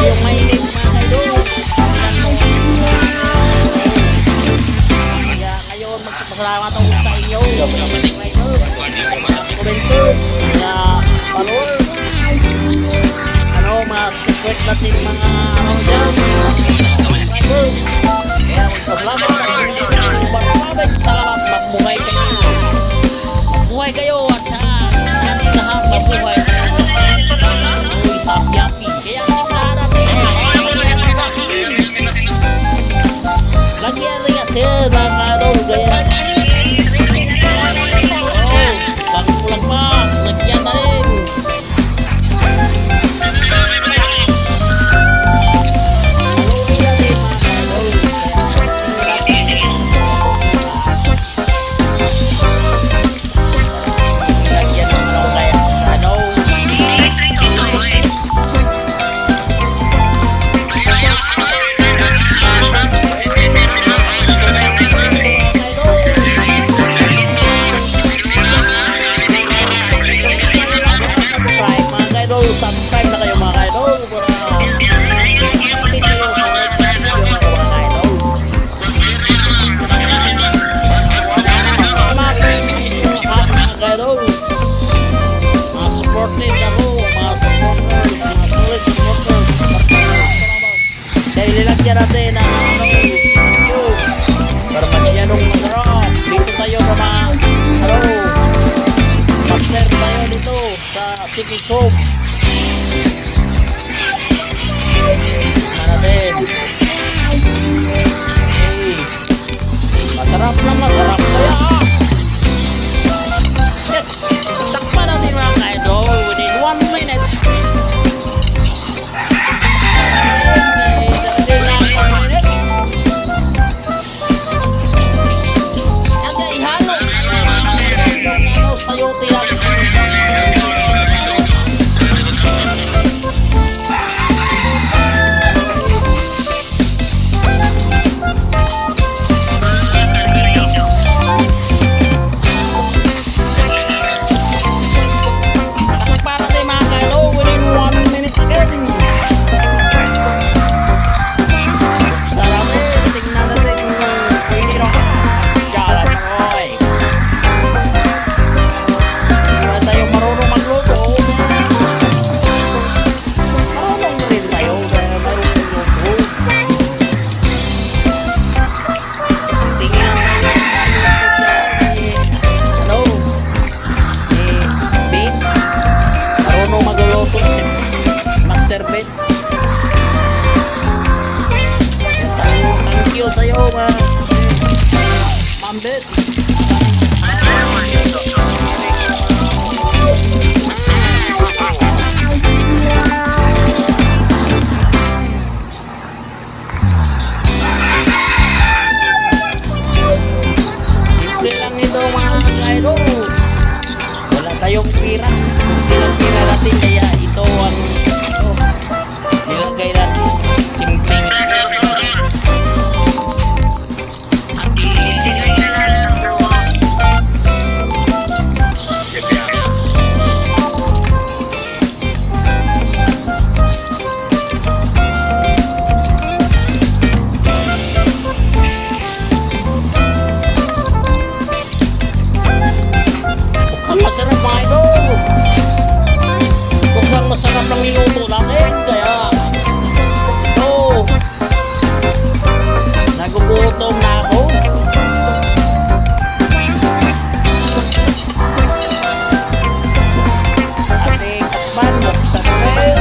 yung mainit mga kaidol. Kaya ngayon magpapasalamat ako sa inyo mga kaidol, mga commenters, mga followers, mga support natin mga dyan, subscribers. Kaya magpasalamat, salamat, magbuhay kayo, magbuhay kayo at siya lahat magbuhay. Uy, happy. Kaya lahat natin lagyan rin kasi mga kadol. Kaya lang pa, lagyan na rin. Subscribe na kayo mga idol mga supporters ako, mga supporters, mga solid supporters. Dahil nilagyan natin ang Parmasyanong Madaras. Dito tayo na master tayo dito sa Chicken Shop. Masarap na masarap kaya takpan natin mga ka-idol within 1 minute. Hanggang ihalo sayote natin. Thank you sa'yo Ma'am Bet. Simple lang ito mga kairo. Wala tayong pira. Kunti lang pira natin kaya ito ang nilagay natin. Simpleng masarap mga idol. Mukhang masarap ng minuto natin. Kaya ito, nagugutom na ako. Ating takban, buksan rin.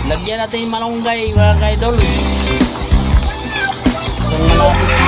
Lagyan natin yung malunggay mga ka-idol. Kung malapit